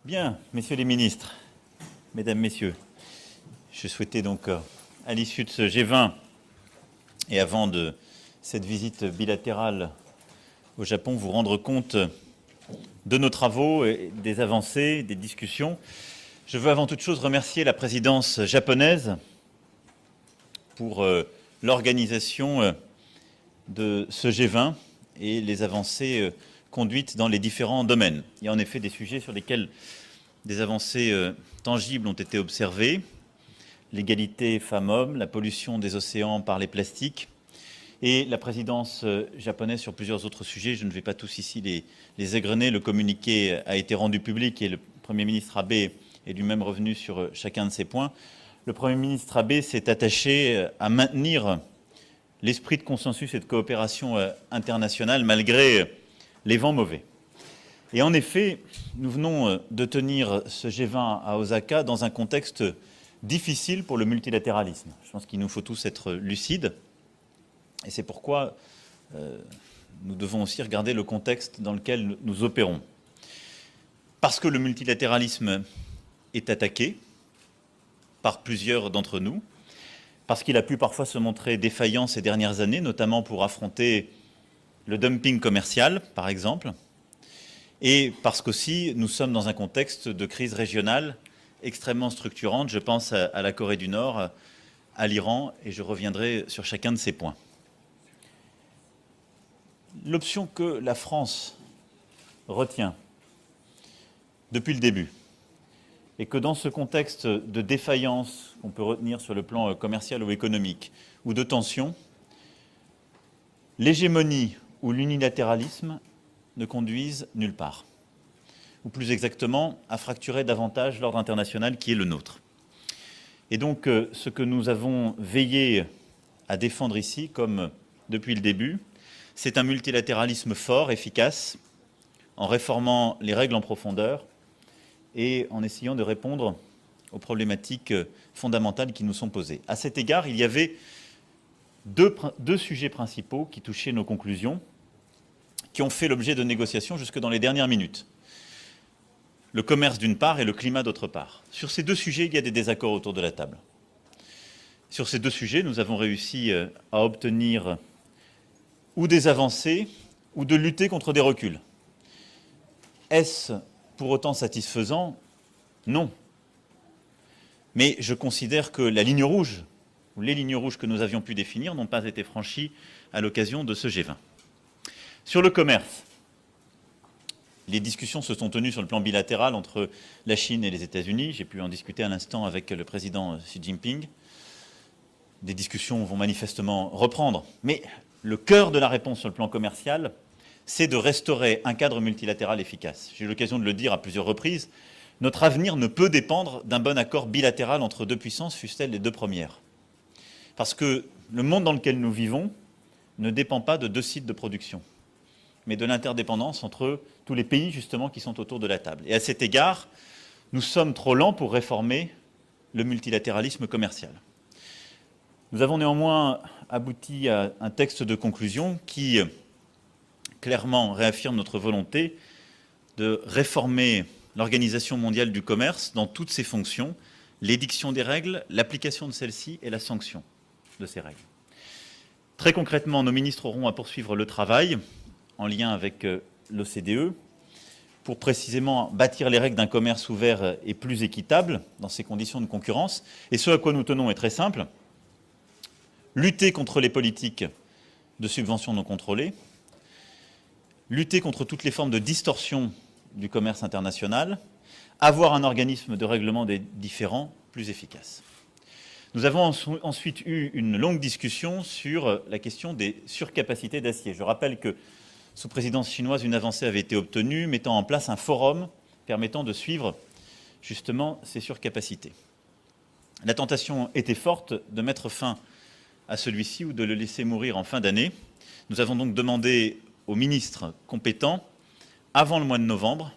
Bien, messieurs les ministres, mesdames, messieurs, je souhaitais donc, à l'issue de ce G20 et avant de cette visite bilatérale au Japon, vous rendre compte de nos travaux et des avancées, des discussions. Je veux avant toute chose remercier la présidence japonaise pour l'organisation de ce G20 et les avancées conduites dans les différents domaines. Il y a en effet des sujets sur lesquels des avancées tangibles ont été observées, l'égalité femmes-hommes, la pollution des océans par les plastiques, et la présidence japonaise sur plusieurs autres sujets. Je ne vais pas tous ici les égrener. Le communiqué a été rendu public et le Premier ministre Abe est lui-même revenu sur chacun de ces points. Le Premier ministre Abe s'est attaché à maintenir l'esprit de consensus et de coopération internationale malgré les vents mauvais. Et en effet, nous venons de tenir ce G20 à Osaka dans un contexte difficile pour le multilatéralisme. Je pense qu'il nous faut tous être lucides. Et c'est pourquoi nous devons aussi regarder le contexte dans lequel nous opérons. Parce que le multilatéralisme est attaqué par plusieurs d'entre nous, parce qu'il a pu parfois se montrer défaillant ces dernières années, notamment pour affronter le dumping commercial, par exemple, et parce qu'aussi nous sommes dans un contexte de crise régionale extrêmement structurante. Je pense à la Corée du Nord, à l'Iran, et je reviendrai sur chacun de ces points. L'option que la France retient depuis le début, et que dans ce contexte de défaillance qu'on peut retenir sur le plan commercial ou économique, ou de tension, l'hégémonie ou l'unilatéralisme ne conduisent nulle part. Ou plus exactement, à fracturer davantage l'ordre international qui est le nôtre. Et donc, ce que nous avons veillé à défendre ici, comme depuis le début, c'est un multilatéralisme fort, efficace, en réformant les règles en profondeur et en essayant de répondre aux problématiques fondamentales qui nous sont posées. À cet égard, il y avait deux sujets principaux qui touchaient nos conclusions, qui ont fait l'objet de négociations jusque dans les dernières minutes. Le commerce d'une part et le climat d'autre part. Sur ces deux sujets, il y a des désaccords autour de la table. Sur ces deux sujets, nous avons réussi à obtenir ou des avancées, ou de lutter contre des reculs. Est-ce pour autant satisfaisant? Non. Mais je considère que la ligne rouge, ou les lignes rouges que nous avions pu définir, n'ont pas été franchies à l'occasion de ce G20. Sur le commerce, les discussions se sont tenues sur le plan bilatéral entre la Chine et les États-Unis. J'ai pu en discuter à l'instant avec le président Xi Jinping. Des discussions vont manifestement reprendre. Mais le cœur de la réponse sur le plan commercial, c'est de restaurer un cadre multilatéral efficace. J'ai eu l'occasion de le dire à plusieurs reprises. Notre avenir ne peut dépendre d'un bon accord bilatéral entre deux puissances, fussent-elles les deux premières. Parce que le monde dans lequel nous vivons ne dépend pas de deux sites de production, mais de l'interdépendance entre tous les pays, justement, qui sont autour de la table. Et à cet égard, nous sommes trop lents pour réformer le multilatéralisme commercial. Nous avons néanmoins abouti à un texte de conclusion qui clairement réaffirme notre volonté de réformer l'Organisation mondiale du commerce dans toutes ses fonctions, l'édiction des règles, l'application de celles-ci et la sanction de ces règles. Très concrètement, nos ministres auront à poursuivre le travail en lien avec l'OCDE pour précisément bâtir les règles d'un commerce ouvert et plus équitable dans ces conditions de concurrence. Et ce à quoi nous tenons est très simple. Lutter contre les politiques de subventions non contrôlées, lutter contre toutes les formes de distorsion du commerce international, avoir un organisme de règlement des différends plus efficace. Nous avons ensuite eu une longue discussion sur la question des surcapacités d'acier. Je rappelle que sous présidence chinoise, une avancée avait été obtenue, mettant en place un forum permettant de suivre justement ces surcapacités. La tentation était forte de mettre fin à celui-ci ou de le laisser mourir en fin d'année. Nous avons donc demandé aux ministres compétents, avant le mois de novembre,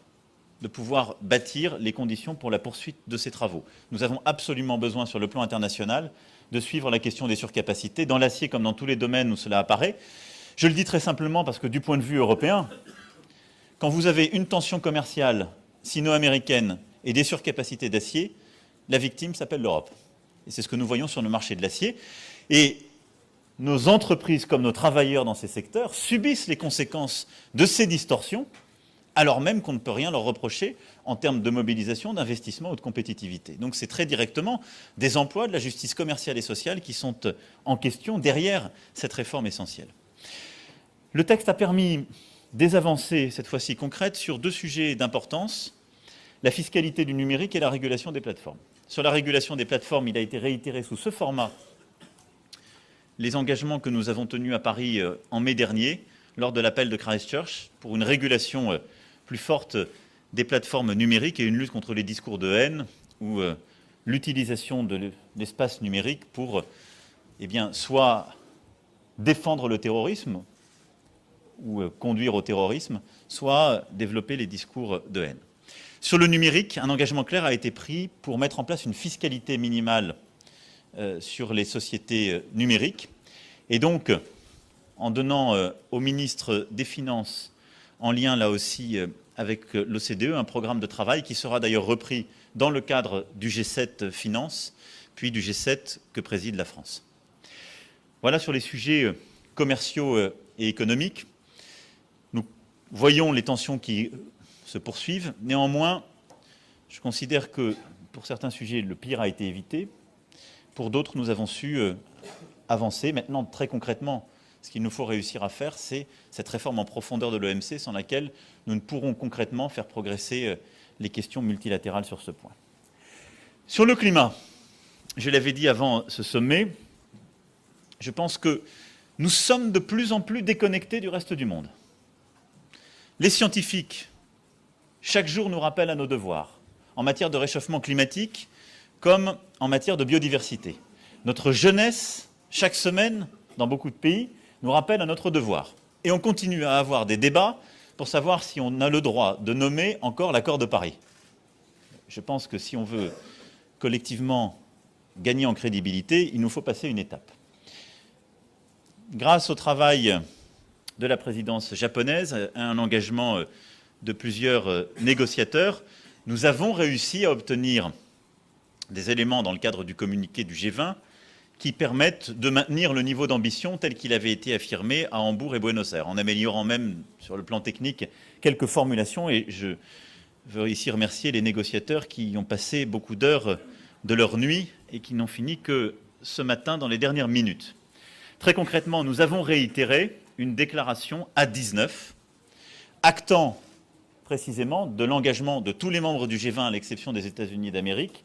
de pouvoir bâtir les conditions pour la poursuite de ces travaux. Nous avons absolument besoin, sur le plan international, de suivre la question des surcapacités, dans l'acier comme dans tous les domaines où cela apparaît. Je le dis très simplement parce que du point de vue européen, quand vous avez une tension commerciale sino-américaine et des surcapacités d'acier, la victime s'appelle l'Europe. Et c'est ce que nous voyons sur le marché de l'acier. Et nos entreprises comme nos travailleurs dans ces secteurs subissent les conséquences de ces distorsions, alors même qu'on ne peut rien leur reprocher en termes de mobilisation, d'investissement ou de compétitivité. Donc c'est très directement des emplois de la justice commerciale et sociale qui sont en question derrière cette réforme essentielle. Le texte a permis des avancées, cette fois-ci concrètes, sur deux sujets d'importance, la fiscalité du numérique et la régulation des plateformes. Sur la régulation des plateformes, il a été réitéré sous ce format les engagements que nous avons tenus à Paris en mai dernier, lors de l'appel de Christchurch, pour une régulation plus forte des plateformes numériques et une lutte contre les discours de haine ou l'utilisation de l'espace numérique pour soit défendre le terrorisme ou conduire au terrorisme, soit développer les discours de haine. Sur le numérique, un engagement clair a été pris pour mettre en place une fiscalité minimale sur les sociétés numériques. Et donc, en donnant au ministre des Finances, en lien là aussi avec l'OCDE, un programme de travail qui sera d'ailleurs repris dans le cadre du G7 Finances, puis du G7 que préside la France. Voilà sur les sujets commerciaux et économiques. Nous voyons les tensions qui se poursuivent. Néanmoins, je considère que pour certains sujets, le pire a été évité. Pour d'autres, nous avons su avancer. Maintenant, très concrètement, ce qu'il nous faut réussir à faire, c'est cette réforme en profondeur de l'OMC, sans laquelle nous ne pourrons concrètement faire progresser les questions multilatérales sur ce point. Sur le climat, je l'avais dit avant ce sommet, je pense que nous sommes de plus en plus déconnectés du reste du monde. Les scientifiques, chaque jour, nous rappellent à nos devoirs, en matière de réchauffement climatique comme en matière de biodiversité. Notre jeunesse, chaque semaine, dans beaucoup de pays, nous rappelle à notre devoir. Et on continue à avoir des débats pour savoir si on a le droit de nommer encore l'accord de Paris. Je pense que si on veut collectivement gagner en crédibilité, il nous faut passer une étape. Grâce au travail de la présidence japonaise, à un engagement de plusieurs négociateurs, nous avons réussi à obtenir des éléments dans le cadre du communiqué du G20 qui permettent de maintenir le niveau d'ambition tel qu'il avait été affirmé à Hambourg et Buenos Aires, en améliorant même sur le plan technique quelques formulations. Et je veux ici remercier les négociateurs qui y ont passé beaucoup d'heures de leur nuit et qui n'ont fini que ce matin dans les dernières minutes. Très concrètement, nous avons réitéré une déclaration à 19, actant précisément de l'engagement de tous les membres du G20, à l'exception des États-Unis d'Amérique,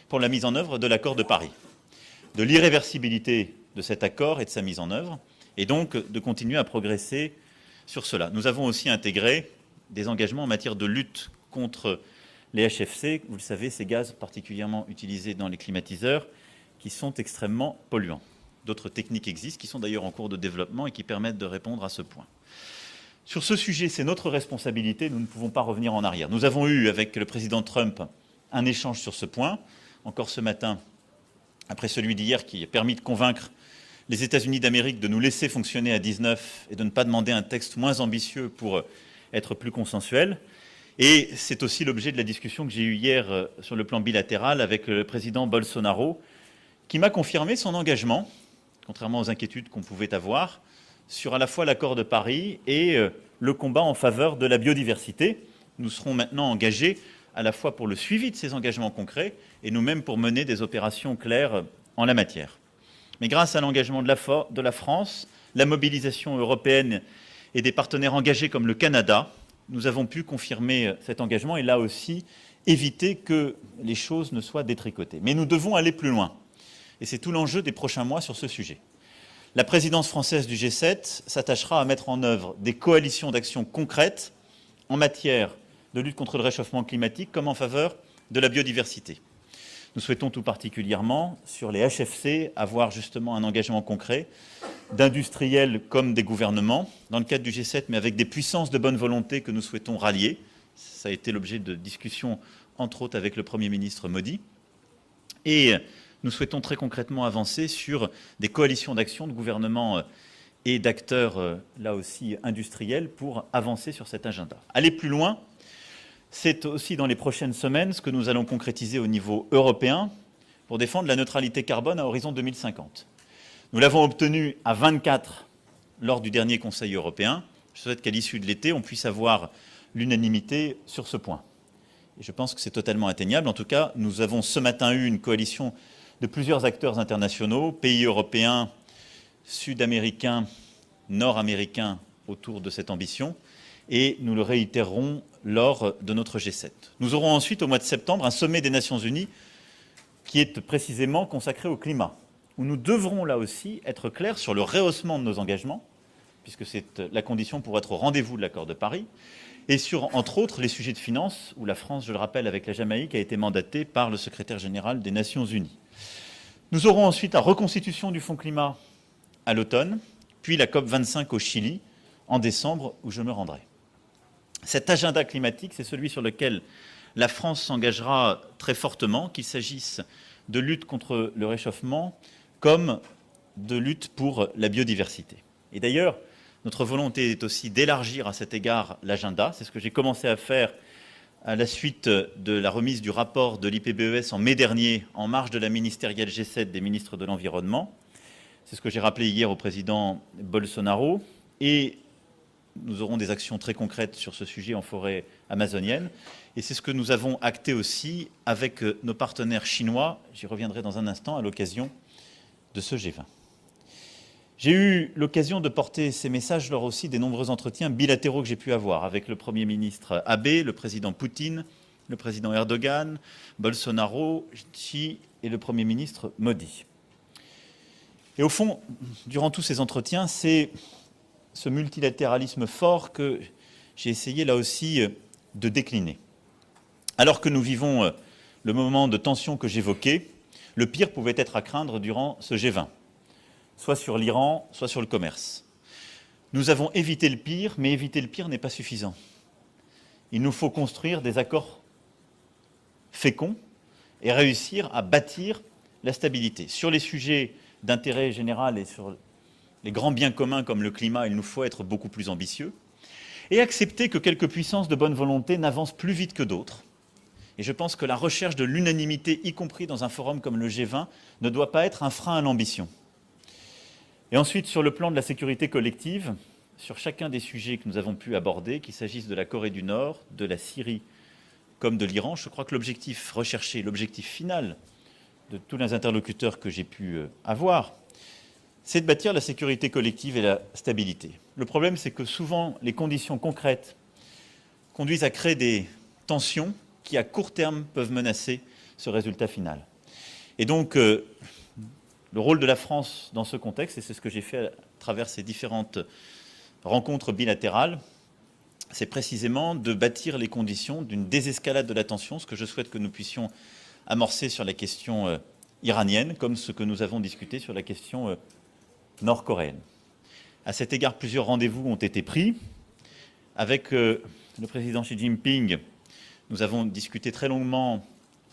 pour la mise en œuvre de l'accord de Paris, de l'irréversibilité de cet accord et de sa mise en œuvre, et donc de continuer à progresser sur cela. Nous avons aussi intégré des engagements en matière de lutte contre les HFC, vous le savez, ces gaz particulièrement utilisés dans les climatiseurs, qui sont extrêmement polluants. D'autres techniques existent, qui sont d'ailleurs en cours de développement et qui permettent de répondre à ce point. Sur ce sujet, c'est notre responsabilité, nous ne pouvons pas revenir en arrière. Nous avons eu, avec le président Trump, un échange sur ce point, encore ce matin, après celui d'hier, qui a permis de convaincre les États-Unis d'Amérique de nous laisser fonctionner à 19 et de ne pas demander un texte moins ambitieux pour être plus consensuel. Et c'est aussi l'objet de la discussion que j'ai eue hier sur le plan bilatéral avec le président Bolsonaro, qui m'a confirmé son engagement, contrairement aux inquiétudes qu'on pouvait avoir, sur à la fois l'accord de Paris et le combat en faveur de la biodiversité. Nous serons maintenant engagés à la fois pour le suivi de ces engagements concrets et nous-mêmes pour mener des opérations claires en la matière. Mais grâce à l'engagement de la France, la mobilisation européenne et des partenaires engagés comme le Canada, nous avons pu confirmer cet engagement et là aussi éviter que les choses ne soient détricotées. Mais nous devons aller plus loin. Et c'est tout l'enjeu des prochains mois sur ce sujet. La présidence française du G7 s'attachera à mettre en œuvre des coalitions d'actions concrètes en matière de lutte contre le réchauffement climatique comme en faveur de la biodiversité. Nous souhaitons tout particulièrement, sur les HFC, avoir justement un engagement concret d'industriels comme des gouvernements, dans le cadre du G7, mais avec des puissances de bonne volonté que nous souhaitons rallier. Ça a été l'objet de discussions, entre autres, avec le Premier ministre Modi. Et nous souhaitons très concrètement avancer sur des coalitions d'action de gouvernements et d'acteurs, là aussi, industriels, pour avancer sur cet agenda. Aller plus loin, c'est aussi dans les prochaines semaines ce que nous allons concrétiser au niveau européen pour défendre la neutralité carbone à horizon 2050. Nous l'avons obtenu à 24 lors du dernier Conseil européen. Je souhaite qu'à l'issue de l'été, on puisse avoir l'unanimité sur ce point. Et je pense que c'est totalement atteignable. En tout cas, nous avons ce matin eu une coalition de plusieurs acteurs internationaux, pays européens, sud-américains, nord-américains, autour de cette ambition. Et nous le réitérerons lors de notre G7. Nous aurons ensuite, au mois de septembre, un sommet des Nations Unies qui est précisément consacré au climat, où nous devrons là aussi être clairs sur le rehaussement de nos engagements, puisque c'est la condition pour être au rendez-vous de l'accord de Paris, et sur, entre autres, les sujets de finance, où la France, je le rappelle, avec la Jamaïque, a été mandatée par le secrétaire général des Nations Unies. Nous aurons ensuite la reconstitution du Fonds climat à l'automne, puis la COP25 au Chili, en décembre, où je me rendrai. Cet agenda climatique, c'est celui sur lequel la France s'engagera très fortement, qu'il s'agisse de lutte contre le réchauffement comme de lutte pour la biodiversité. Et d'ailleurs, notre volonté est aussi d'élargir à cet égard l'agenda. C'est ce que j'ai commencé à faire à la suite de la remise du rapport de l'IPBES en mai dernier, en marge de la ministérielle G7 des ministres de l'Environnement. C'est ce que j'ai rappelé hier au président Bolsonaro. Et nous aurons des actions très concrètes sur ce sujet en forêt amazonienne. Et c'est ce que nous avons acté aussi avec nos partenaires chinois. J'y reviendrai dans un instant à l'occasion de ce G20. J'ai eu l'occasion de porter ces messages lors aussi des nombreux entretiens bilatéraux que j'ai pu avoir avec le Premier ministre Abe, le président Poutine, le président Erdogan, Bolsonaro, Xi et le Premier ministre Modi. Et au fond, durant tous ces entretiens, c'est ce multilatéralisme fort que j'ai essayé là aussi de décliner. Alors que nous vivons le moment de tension que j'évoquais, le pire pouvait être à craindre durant ce G20, soit sur l'Iran, soit sur le commerce. Nous avons évité le pire, mais éviter le pire n'est pas suffisant. Il nous faut construire des accords féconds et réussir à bâtir la stabilité. Sur les sujets d'intérêt général et sur les grands biens communs comme le climat, il nous faut être beaucoup plus ambitieux et accepter que quelques puissances de bonne volonté n'avancent plus vite que d'autres. Et je pense que la recherche de l'unanimité, y compris dans un forum comme le G20, ne doit pas être un frein à l'ambition. Et ensuite, sur le plan de la sécurité collective, sur chacun des sujets que nous avons pu aborder, qu'il s'agisse de la Corée du Nord, de la Syrie comme de l'Iran, je crois que l'objectif recherché, l'objectif final de tous les interlocuteurs que j'ai pu avoir, c'est de bâtir la sécurité collective et la stabilité. Le problème, c'est que souvent, les conditions concrètes conduisent à créer des tensions qui, à court terme, peuvent menacer ce résultat final. Et donc, le rôle de la France dans ce contexte, et c'est ce que j'ai fait à travers ces différentes rencontres bilatérales, c'est précisément de bâtir les conditions d'une désescalade de la tension, ce que je souhaite que nous puissions amorcer sur la question iranienne, comme ce que nous avons discuté sur la question nord-coréenne. À cet égard, plusieurs rendez-vous ont été pris. Avec le président Xi Jinping, nous avons discuté très longuement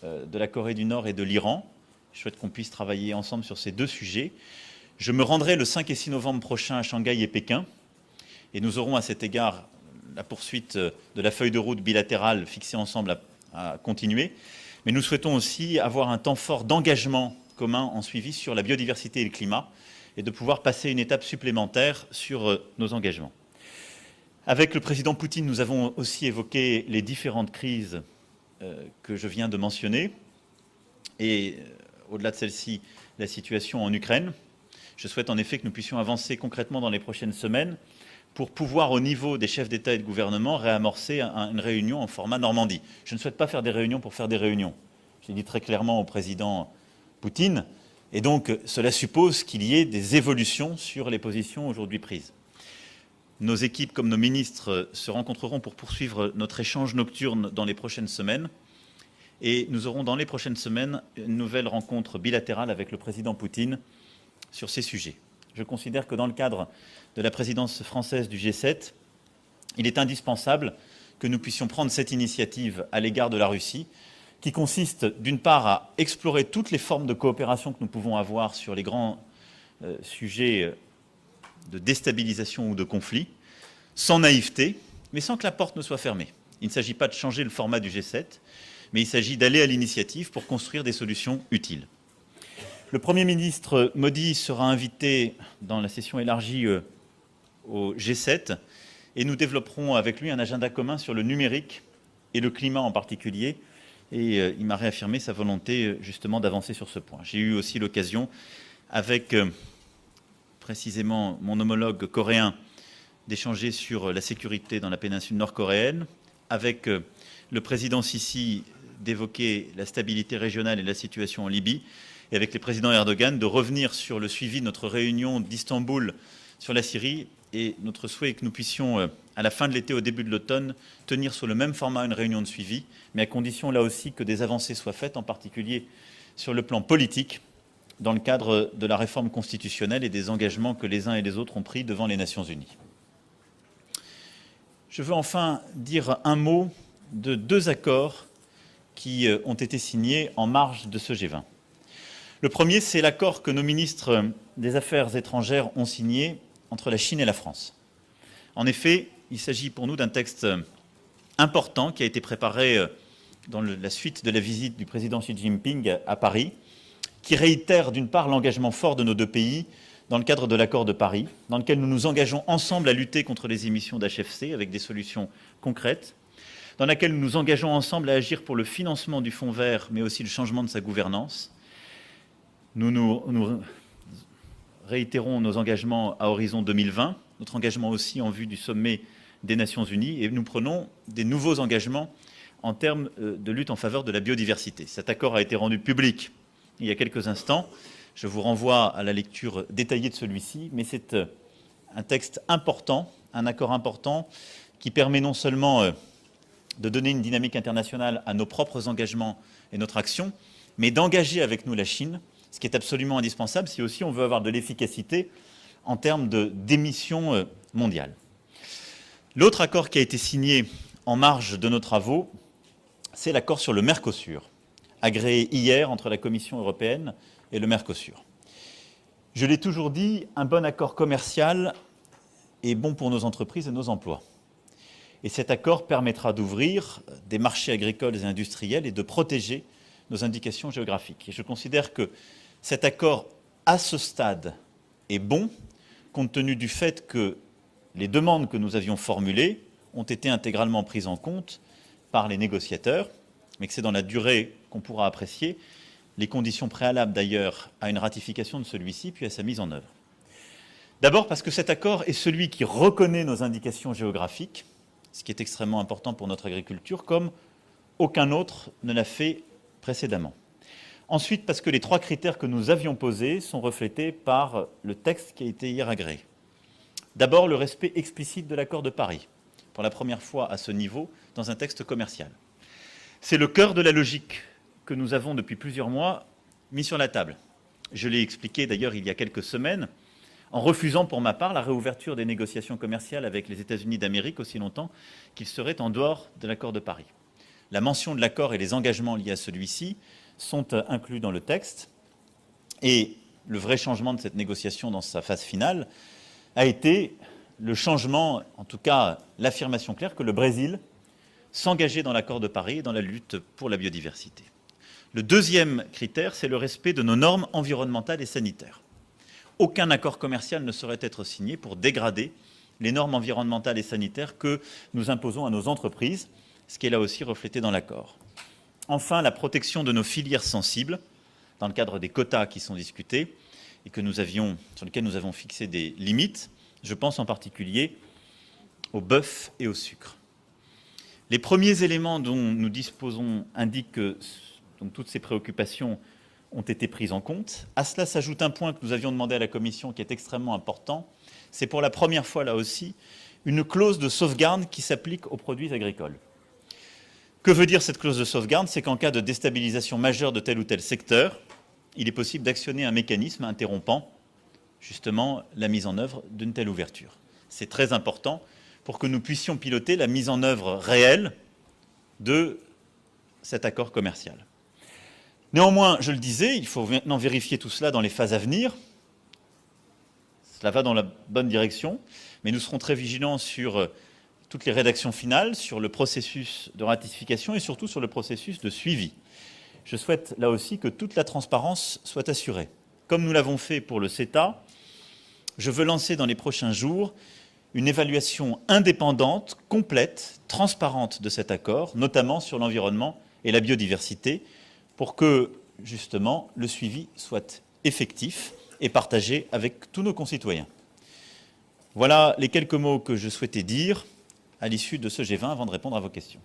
de la Corée du Nord et de l'Iran. Je souhaite qu'on puisse travailler ensemble sur ces deux sujets. Je me rendrai le 5 et 6 novembre prochain à Shanghai et Pékin. Et nous aurons à cet égard la poursuite de la feuille de route bilatérale fixée ensemble à continuer. Mais nous souhaitons aussi avoir un temps fort d'engagement commun en suivi sur la biodiversité et le climat et de pouvoir passer une étape supplémentaire sur nos engagements. Avec le président Poutine, nous avons aussi évoqué les différentes crises que je viens de mentionner et au-delà de celle-ci, la situation en Ukraine. Je souhaite en effet que nous puissions avancer concrètement dans les prochaines semaines pour pouvoir, au niveau des chefs d'État et de gouvernement, réamorcer une réunion en format Normandie. Je ne souhaite pas faire des réunions pour faire des réunions. Je l'ai dit très clairement au président Poutine. Et donc, cela suppose qu'il y ait des évolutions sur les positions aujourd'hui prises. Nos équipes, comme nos ministres, se rencontreront pour poursuivre notre échange nocturne dans les prochaines semaines. Et nous aurons dans les prochaines semaines une nouvelle rencontre bilatérale avec le président Poutine sur ces sujets. Je considère que dans le cadre de la présidence française du G7, il est indispensable que nous puissions prendre cette initiative à l'égard de la Russie, qui consiste d'une part à explorer toutes les formes de coopération que nous pouvons avoir sur les grands sujets de déstabilisation ou de conflit, sans naïveté, mais sans que la porte ne soit fermée. Il ne s'agit pas de changer le format du G7, mais il s'agit d'aller à l'initiative pour construire des solutions utiles. Le Premier ministre Modi sera invité dans la session élargie au G7 et nous développerons avec lui un agenda commun sur le numérique et le climat en particulier. Et il m'a réaffirmé sa volonté justement d'avancer sur ce point. J'ai eu aussi l'occasion, avec précisément mon homologue coréen, d'échanger sur la sécurité dans la péninsule nord-coréenne, avec le président Sisi d'évoquer la stabilité régionale et la situation en Libye, et avec le président Erdogan de revenir sur le suivi de notre réunion d'Istanbul sur la Syrie. Et notre souhait est que nous puissions, à la fin de l'été, au début de l'automne, tenir sous le même format une réunion de suivi, mais à condition là aussi que des avancées soient faites, en particulier sur le plan politique, dans le cadre de la réforme constitutionnelle et des engagements que les uns et les autres ont pris devant les Nations Unies. Je veux enfin dire un mot de deux accords qui ont été signés en marge de ce G20. Le premier, c'est l'accord que nos ministres des Affaires étrangères ont signé entre la Chine et la France. En effet, il s'agit pour nous d'un texte important qui a été préparé dans la suite de la visite du président Xi Jinping à Paris, qui réitère d'une part l'engagement fort de nos deux pays dans le cadre de l'accord de Paris, dans lequel nous nous engageons ensemble à lutter contre les émissions d'HFC avec des solutions concrètes, dans laquelle nous nous engageons ensemble à agir pour le financement du Fonds vert, mais aussi le changement de sa gouvernance. Nous réitérons nos engagements à horizon 2020, notre engagement aussi en vue du sommet des Nations Unies, et nous prenons des nouveaux engagements en termes de lutte en faveur de la biodiversité. Cet accord a été rendu public il y a quelques instants. Je vous renvoie à la lecture détaillée de celui-ci, mais c'est un texte important, un accord important qui permet non seulement de donner une dynamique internationale à nos propres engagements et notre action, mais d'engager avec nous la Chine, ce qui est absolument indispensable si aussi on veut avoir de l'efficacité en termes d'émissions mondiales. L'autre accord qui a été signé en marge de nos travaux, c'est l'accord sur le Mercosur, agréé hier entre la Commission européenne et le Mercosur. Je l'ai toujours dit, un bon accord commercial est bon pour nos entreprises et nos emplois. Et cet accord permettra d'ouvrir des marchés agricoles et industriels et de protéger nos indications géographiques. Et je considère que cet accord, à ce stade, est bon, compte tenu du fait que les demandes que nous avions formulées ont été intégralement prises en compte par les négociateurs, mais que c'est dans la durée qu'on pourra apprécier les conditions préalables d'ailleurs à une ratification de celui-ci, puis à sa mise en œuvre. D'abord parce que cet accord est celui qui reconnaît nos indications géographiques, ce qui est extrêmement important pour notre agriculture, comme aucun autre ne l'a fait précédemment. Ensuite, parce que les trois critères que nous avions posés sont reflétés par le texte qui a été hier agréé. D'abord, le respect explicite de l'accord de Paris, pour la première fois à ce niveau, dans un texte commercial. C'est le cœur de la logique que nous avons depuis plusieurs mois mis sur la table. Je l'ai expliqué d'ailleurs il y a quelques semaines, en refusant pour ma part la réouverture des négociations commerciales avec les États-Unis d'Amérique aussi longtemps qu'ils seraient en dehors de l'accord de Paris. La mention de l'accord et les engagements liés à celui-ci sont inclus dans le texte, et le vrai changement de cette négociation dans sa phase finale a été le changement, en tout cas l'affirmation claire que le Brésil s'engageait dans l'accord de Paris et dans la lutte pour la biodiversité. Le deuxième critère, c'est le respect de nos normes environnementales et sanitaires. Aucun accord commercial ne saurait être signé pour dégrader les normes environnementales et sanitaires que nous imposons à nos entreprises, ce qui est là aussi reflété dans l'accord. Enfin, la protection de nos filières sensibles, dans le cadre des quotas qui sont discutés et sur lesquels nous avons fixé des limites. Je pense en particulier au bœuf et au sucre. Les premiers éléments dont nous disposons indiquent que toutes ces préoccupations ont été prises en compte. À cela s'ajoute un point que nous avions demandé à la Commission qui est extrêmement important. C'est pour la première fois, là aussi, une clause de sauvegarde qui s'applique aux produits agricoles. Que veut dire cette clause de sauvegarde? C'est qu'en cas de déstabilisation majeure de tel ou tel secteur, il est possible d'actionner un mécanisme interrompant justement la mise en œuvre d'une telle ouverture. C'est très important pour que nous puissions piloter la mise en œuvre réelle de cet accord commercial. Néanmoins, je le disais, il faut maintenant vérifier tout cela dans les phases à venir. Cela va dans la bonne direction, mais nous serons très vigilants sur toutes les rédactions finales sur le processus de ratification et surtout sur le processus de suivi. Je souhaite là aussi que toute la transparence soit assurée. Comme nous l'avons fait pour le CETA, je veux lancer dans les prochains jours une évaluation indépendante, complète, transparente de cet accord, notamment sur l'environnement et la biodiversité, pour que, justement, le suivi soit effectif et partagé avec tous nos concitoyens. Voilà les quelques mots que je souhaitais dire à l'issue de ce G20 avant de répondre à vos questions.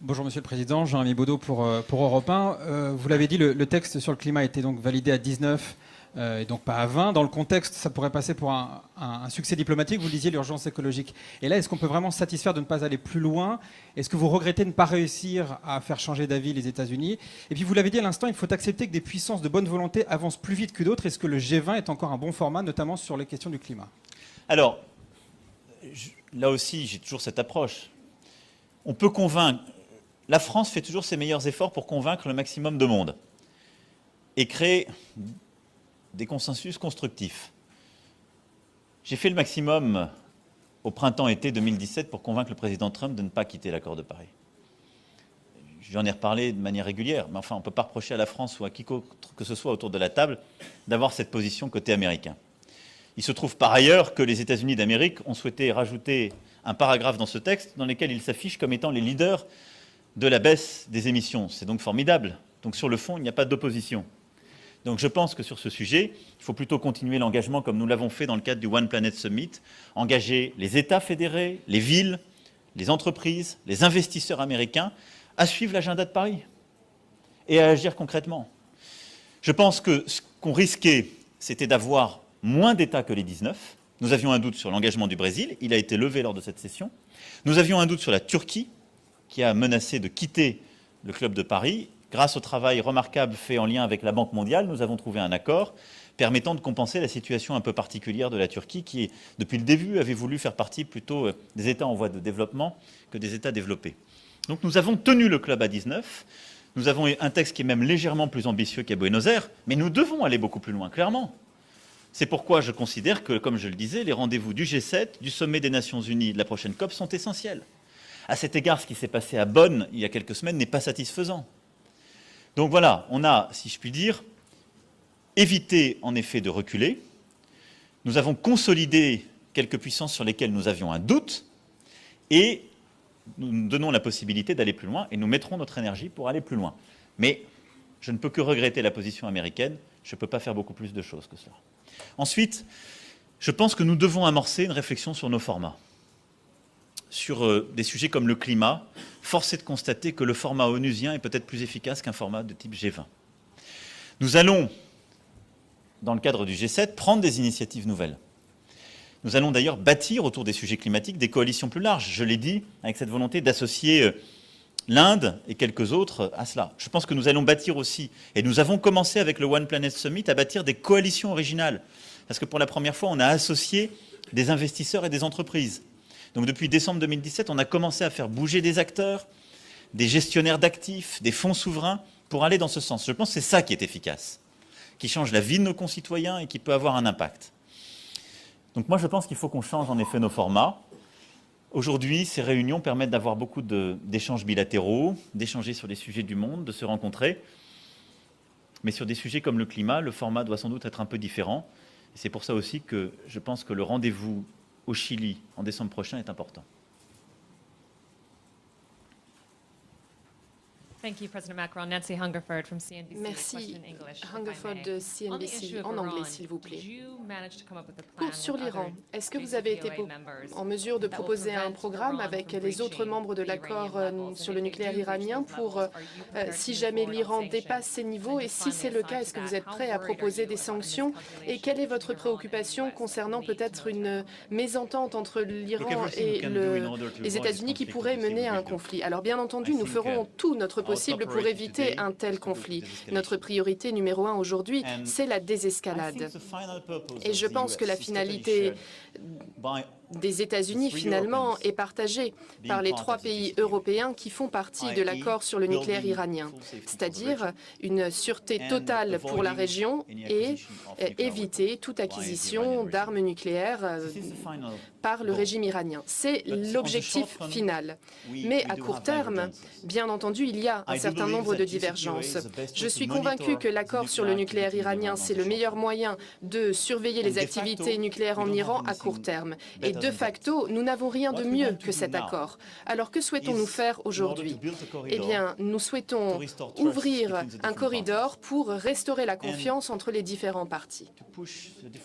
Bonjour Monsieur le Président, Jean-Ami Baudot pour Europe 1. Vous l'avez dit, le texte sur le climat a été donc validé à 19 et donc pas à 20. Dans le contexte, ça pourrait passer pour un succès diplomatique. Vous le disiez, l'urgence écologique. Et là, est-ce qu'on peut vraiment se satisfaire de ne pas aller plus loin? Est-ce que vous regrettez de ne pas réussir à faire changer d'avis les États-Unis? Et puis vous l'avez dit à l'instant, il faut accepter que des puissances de bonne volonté avancent plus vite que d'autres. Est-ce que le G20 est encore un bon format, notamment sur les questions du climat? Alors, là aussi, j'ai toujours cette approche. On peut convaincre. La France fait toujours ses meilleurs efforts pour convaincre le maximum de monde et créer des consensus constructifs. J'ai fait le maximum au printemps-été 2017 pour convaincre le président Trump de ne pas quitter l'accord de Paris. J'en ai reparlé de manière régulière, mais enfin, on ne peut pas reprocher à la France ou à quiconque que ce soit autour de la table d'avoir cette position côté américain. Il se trouve par ailleurs que les États-Unis d'Amérique ont souhaité rajouter un paragraphe dans ce texte dans lequel ils s'affichent comme étant les leaders de la baisse des émissions. C'est donc formidable. Donc sur le fond, il n'y a pas d'opposition. Donc je pense que sur ce sujet, il faut plutôt continuer l'engagement comme nous l'avons fait dans le cadre du One Planet Summit, engager les États fédérés, les villes, les entreprises, les investisseurs américains à suivre l'agenda de Paris et à agir concrètement. Je pense que ce qu'on risquait, c'était d'avoir moins d'États que les 19. Nous avions un doute sur l'engagement du Brésil, il a été levé lors de cette session. Nous avions un doute sur la Turquie, qui a menacé de quitter le Club de Paris. Grâce au travail remarquable fait en lien avec la Banque mondiale, nous avons trouvé un accord permettant de compenser la situation un peu particulière de la Turquie qui, depuis le début, avait voulu faire partie plutôt des États en voie de développement que des États développés. Donc nous avons tenu le club à 19. Nous avons un texte qui est même légèrement plus ambitieux qu'à Buenos Aires, mais nous devons aller beaucoup plus loin, clairement. C'est pourquoi je considère que, comme je le disais, les rendez-vous du G7, du sommet des Nations Unies, de la prochaine COP sont essentiels. À cet égard, ce qui s'est passé à Bonn il y a quelques semaines n'est pas satisfaisant. Donc voilà, on a, si je puis dire, évité en effet de reculer. Nous avons consolidé quelques puissances sur lesquelles nous avions un doute et nous donnons la possibilité d'aller plus loin et nous mettrons notre énergie pour aller plus loin. Mais je ne peux que regretter la position américaine, je ne peux pas faire beaucoup plus de choses que cela. Ensuite, je pense que nous devons amorcer une réflexion sur nos formats. Sur des sujets comme le climat, force est de constater que le format onusien est peut-être plus efficace qu'un format de type G20. Nous allons, dans le cadre du G7, prendre des initiatives nouvelles. Nous allons d'ailleurs bâtir autour des sujets climatiques des coalitions plus larges, je l'ai dit, avec cette volonté d'associer l'Inde et quelques autres à cela. Je pense que nous allons bâtir aussi, et nous avons commencé avec le One Planet Summit à bâtir des coalitions originales, parce que pour la première fois, on a associé des investisseurs et des entreprises. Donc depuis décembre 2017, on a commencé à faire bouger des acteurs, des gestionnaires d'actifs, des fonds souverains, pour aller dans ce sens. Je pense que c'est ça qui est efficace, qui change la vie de nos concitoyens et qui peut avoir un impact. Donc moi, je pense qu'il faut qu'on change en effet nos formats. Aujourd'hui, ces réunions permettent d'avoir beaucoup d'échanges bilatéraux, d'échanger sur les sujets du monde, de se rencontrer. Mais sur des sujets comme le climat, le format doit sans doute être un peu différent. Et c'est pour ça aussi que je pense que le rendez-vous au Chili en décembre prochain est important. Thank you, President Macron. Nancy Hungerford from CNBC. Merci, Hungerford de CNBC, en anglais, s'il vous plaît. Sur l'Iran, est-ce que vous avez été en mesure de proposer un programme avec les autres membres de l'accord sur le nucléaire iranien pour, si jamais l'Iran dépasse ces niveaux, et si c'est le cas, est-ce que vous êtes prêt à proposer des sanctions? Et quelle est votre préoccupation concernant peut-être une mésentente entre l'Iran et les États-Unis qui pourrait mener à un conflit? Alors bien entendu, nous ferons tout notre possible pour éviter un tel conflit. Notre priorité numéro 1 aujourd'hui, c'est la désescalade. Et je pense que la finalité des États-Unis, finalement, est partagé par les 3 pays européens qui font partie de l'accord sur le nucléaire iranien, c'est-à-dire une sûreté totale pour la région et éviter toute acquisition d'armes nucléaires par le régime iranien. C'est l'objectif final. Mais à court terme, bien entendu, il y a un certain nombre de divergences. Je suis convaincu que l'accord sur le nucléaire iranien, c'est le meilleur moyen de surveiller les activités nucléaires en Iran à court terme. Et de facto, nous n'avons rien de mieux que cet accord. Alors que souhaitons-nous faire aujourd'hui? Eh bien, nous souhaitons ouvrir un corridor pour restaurer la confiance entre les différents partis.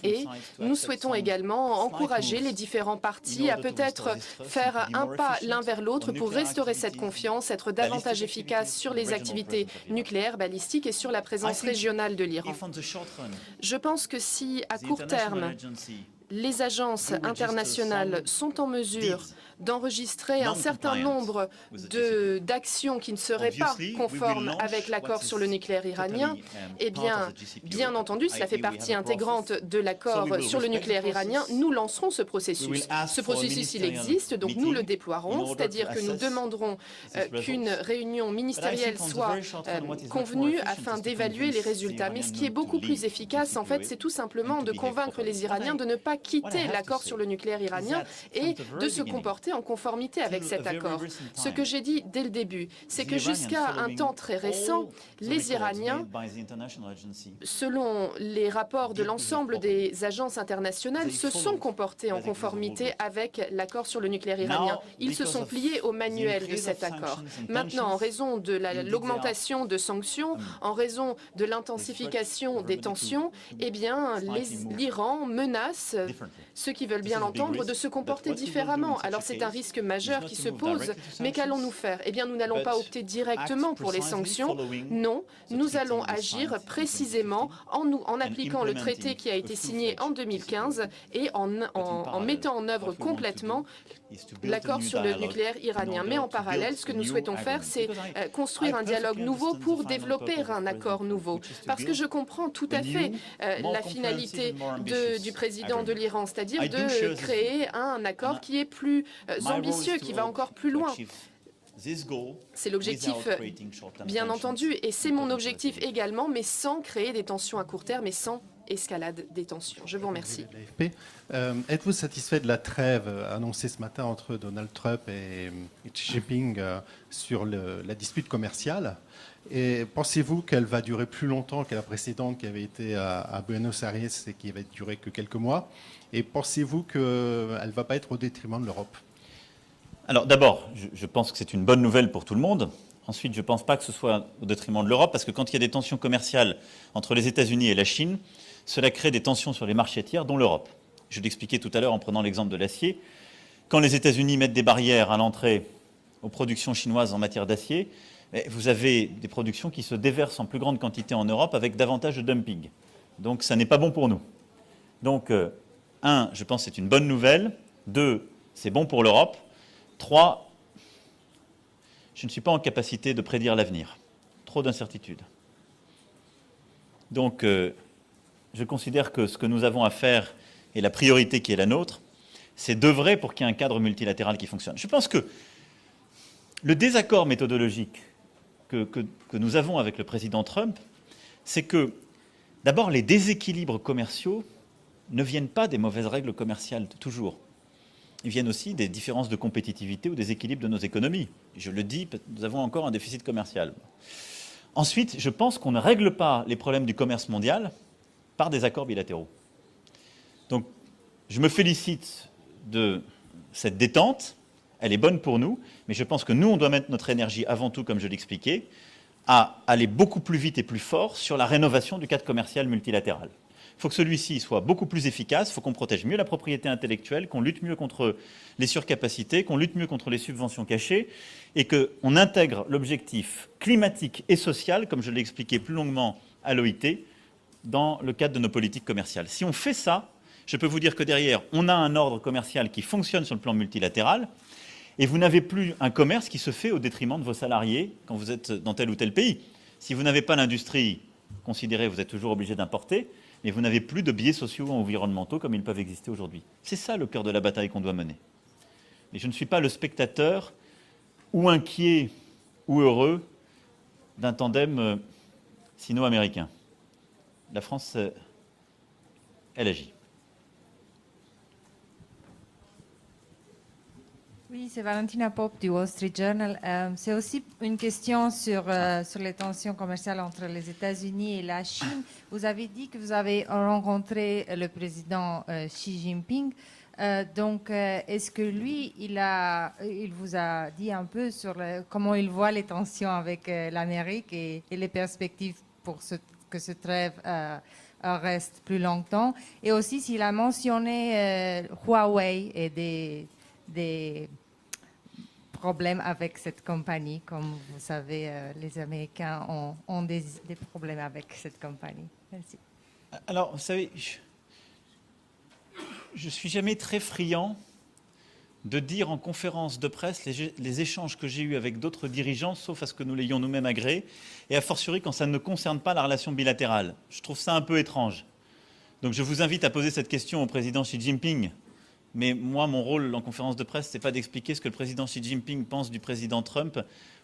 Et nous souhaitons également encourager les différents partis à peut-être faire un pas l'un vers l'autre pour restaurer cette confiance, être davantage efficace sur les activités nucléaires, balistiques et sur la présence régionale de l'Iran. Je pense que si, à court terme, les agences internationales sont en mesure d'enregistrer un certain nombre d'actions qui ne seraient pas conformes avec l'accord sur le nucléaire iranien, eh bien entendu, cela fait partie intégrante de l'accord sur le nucléaire iranien, nous lancerons ce processus. Ce processus, il existe, donc nous le déploierons, c'est-à-dire que nous demanderons qu'une réunion ministérielle soit convenue afin d'évaluer les résultats. Mais ce qui est beaucoup plus efficace, en fait, c'est tout simplement de convaincre les Iraniens de ne pas quitter l'accord sur le nucléaire iranien et de se comporter en conformité avec cet accord. Ce que j'ai dit dès le début, c'est que jusqu'à un temps très récent, les Iraniens, selon les rapports de l'ensemble des agences internationales, se sont comportés en conformité avec l'accord sur le nucléaire iranien. Ils se sont pliés au manuel de cet accord. Maintenant, en raison de l'augmentation de sanctions, en raison de l'intensification des tensions, eh bien, l'Iran menace ceux qui veulent bien l'entendre de se comporter différemment. Alors c'est un risque majeur qui se pose, mais qu'allons-nous faire? Eh bien, nous n'allons pas opter directement pour les sanctions. Non, nous allons agir précisément en appliquant le traité qui a été signé en 2015 et en mettant en œuvre complètement l'accord sur le nucléaire iranien. Mais en parallèle, ce que nous souhaitons faire, c'est construire un dialogue nouveau pour développer un accord nouveau. Parce que je comprends tout à fait la finalité du président de l'Iran, c'est-à-dire de créer un accord qui est plus ambitieux, qui va encore plus loin. C'est l'objectif, bien entendu, et c'est mon objectif également, mais sans créer des tensions à court terme et sans escalade des tensions. Je vous remercie. Êtes-vous satisfait de la trêve annoncée ce matin entre Donald Trump et Xi Jinping sur la dispute commerciale? Et pensez-vous qu'elle va durer plus longtemps que la précédente qui avait été à Buenos Aires et qui va durer que quelques mois? Et pensez-vous qu'elle ne va pas être au détriment de l'Europe? Alors d'abord, je pense que c'est une bonne nouvelle pour tout le monde. Ensuite, je ne pense pas que ce soit au détriment de l'Europe, parce que quand il y a des tensions commerciales entre les États-Unis et la Chine, cela crée des tensions sur les marchés tiers, dont l'Europe. Je l'expliquais tout à l'heure en prenant l'exemple de l'acier. Quand les États-Unis mettent des barrières à l'entrée aux productions chinoises en matière d'acier, vous avez des productions qui se déversent en plus grande quantité en Europe avec davantage de dumping. Donc ça n'est pas bon pour nous. Donc, 1, je pense que c'est une bonne nouvelle. 2, c'est bon pour l'Europe. 3, je ne suis pas en capacité de prédire l'avenir. Trop d'incertitudes. Donc, je considère que ce que nous avons à faire et la priorité qui est la nôtre, c'est d'œuvrer pour qu'il y ait un cadre multilatéral qui fonctionne. Je pense que le désaccord méthodologique que nous avons avec le président Trump, c'est que, d'abord, les déséquilibres commerciaux ne viennent pas des mauvaises règles commerciales, toujours. Ils viennent aussi des différences de compétitivité ou des équilibres de nos économies. Je le dis, nous avons encore un déficit commercial. Ensuite, je pense qu'on ne règle pas les problèmes du commerce mondial par des accords bilatéraux. Donc, je me félicite de cette détente. Elle est bonne pour nous, mais je pense que nous, on doit mettre notre énergie avant tout, comme je l'expliquais, à aller beaucoup plus vite et plus fort sur la rénovation du cadre commercial multilatéral. Il faut que celui-ci soit beaucoup plus efficace, il faut qu'on protège mieux la propriété intellectuelle, qu'on lutte mieux contre les surcapacités, qu'on lutte mieux contre les subventions cachées, et qu'on intègre l'objectif climatique et social, comme je l'ai expliqué plus longuement à l'OIT, dans le cadre de nos politiques commerciales. Si on fait ça, je peux vous dire que derrière, on a un ordre commercial qui fonctionne sur le plan multilatéral, et vous n'avez plus un commerce qui se fait au détriment de vos salariés quand vous êtes dans tel ou tel pays. Si vous n'avez pas l'industrie considérée, vous êtes toujours obligé d'importer. mais vous n'avez plus de biais sociaux ou environnementaux comme ils peuvent exister aujourd'hui. C'est ça le cœur de la bataille qu'on doit mener. Mais je ne suis pas le spectateur ou inquiet ou heureux d'un tandem sino-américain. La France, elle agit. Oui, c'est Valentina Pop du Wall Street Journal. C'est aussi une question sur les tensions commerciales entre les États-Unis et la Chine. Vous avez dit que vous avez rencontré le président Xi Jinping. Donc, est-ce que lui, il vous a dit un peu sur comment il voit les tensions avec l'Amérique et les perspectives pour que ce trêve reste plus longtemps? Et aussi, s'il a mentionné Huawei et des problèmes avec cette compagnie. Comme vous savez, les Américains ont des problèmes avec cette compagnie. Merci. Alors, vous savez, je ne suis jamais très friand de dire en conférence de presse les échanges que j'ai eus avec d'autres dirigeants, sauf à ce que nous l'ayons nous-mêmes agréé, et a fortiori quand ça ne concerne pas la relation bilatérale. Je trouve ça un peu étrange. Donc je vous invite à poser cette question au président Xi Jinping. Mais moi, mon rôle en conférence de presse, ce n'est pas d'expliquer ce que le président Xi Jinping pense du président Trump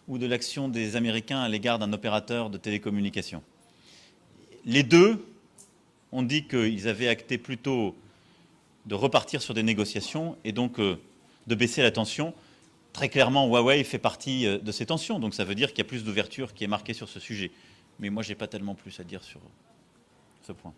ou de l'action des Américains à l'égard d'un opérateur de télécommunications. Les deux ont dit qu'ils avaient acté plutôt de repartir sur des négociations et donc de baisser la tension. Très clairement, Huawei fait partie de ces tensions, donc ça veut dire qu'il y a plus d'ouverture qui est marquée sur ce sujet. Mais moi, je n'ai pas tellement plus à dire sur ce point.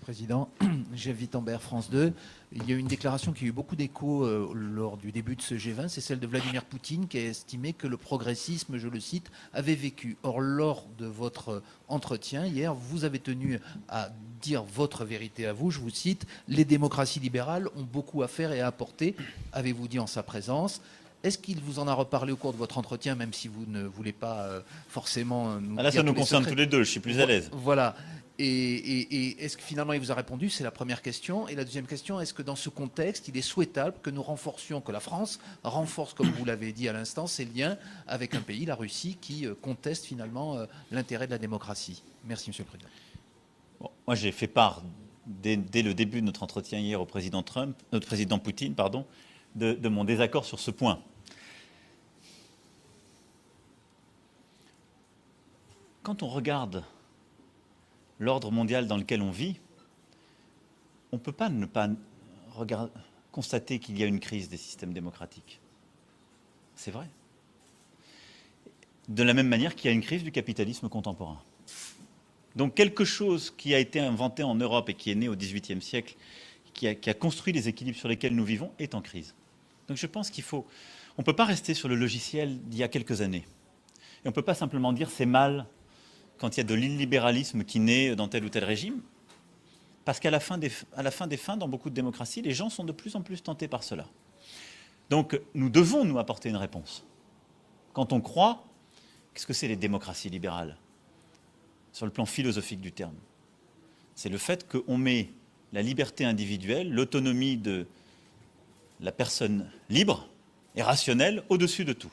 Président, Jeff Wittenberg, France 2. Il y a eu une déclaration qui a eu beaucoup d'écho lors du début de ce G20, c'est celle de Vladimir Poutine qui a estimé que le progressisme, je le cite, avait vécu. Or, lors de votre entretien hier, vous avez tenu à dire votre vérité à vous, je vous cite, « Les démocraties libérales ont beaucoup à faire et à apporter », avez-vous dit en sa présence. Est-ce qu'il vous en a reparlé au cours de votre entretien, même si vous ne voulez pas forcément nous là, ça nous concerne tous les deux, je suis plus à l'aise. Voilà. Et est-ce que finalement il vous a répondu? C'est la première question. Et la deuxième question, est-ce que dans ce contexte, il est souhaitable que nous renforcions, que la France renforce, comme vous l'avez dit à l'instant, ses liens avec un pays, la Russie, qui conteste finalement l'intérêt de la démocratie? Merci, Monsieur le Président. Bon, moi, j'ai fait part, dès le début de notre entretien hier au président Poutine, de mon désaccord sur ce point. Quand on regarde l'ordre mondial dans lequel on vit, on ne peut pas ne pas constater qu'il y a une crise des systèmes démocratiques. C'est vrai. De la même manière qu'il y a une crise du capitalisme contemporain. Donc quelque chose qui a été inventé en Europe et qui est né au XVIIIe siècle, qui a construit les équilibres sur lesquels nous vivons, est en crise. Donc je pense on ne peut pas rester sur le logiciel d'il y a quelques années. Et on ne peut pas simplement dire c'est mal quand il y a de l'illibéralisme qui naît dans tel ou tel régime, parce qu'à la fin des fins, dans beaucoup de démocraties, les gens sont de plus en plus tentés par cela. Donc nous devons nous apporter une réponse. Quand on croit, qu'est-ce que c'est les démocraties libérales? Sur le plan philosophique du terme. C'est le fait qu'on met la liberté individuelle, l'autonomie de la personne libre et rationnelle au-dessus de tout.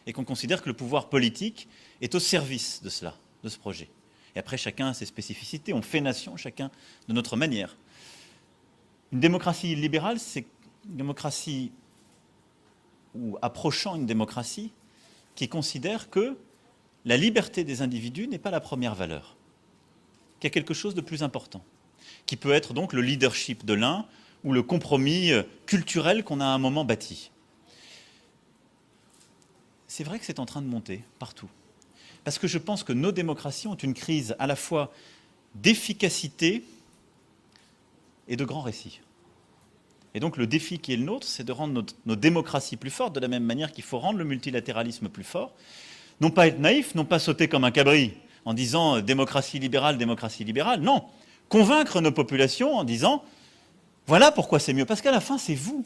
Et qu'on considère que le pouvoir politique est au service de cela, de ce projet. Et après, chacun a ses spécificités. On fait nation, chacun de notre manière. Une démocratie libérale, c'est une démocratie, ou approchant une démocratie, qui considère que la liberté des individus n'est pas la première valeur, qu'il y a quelque chose de plus important, qui peut être donc le leadership de l'un ou le compromis culturel qu'on a à un moment bâti. C'est vrai que c'est en train de monter partout. Parce que je pense que nos démocraties ont une crise à la fois d'efficacité et de grands récits. Et donc le défi qui est le nôtre, c'est de rendre nos démocraties plus fortes, de la même manière qu'il faut rendre le multilatéralisme plus fort. Non pas être naïf, non pas sauter comme un cabri en disant démocratie libérale, non. Convaincre nos populations en disant voilà pourquoi c'est mieux. Parce qu'à la fin, c'est vous.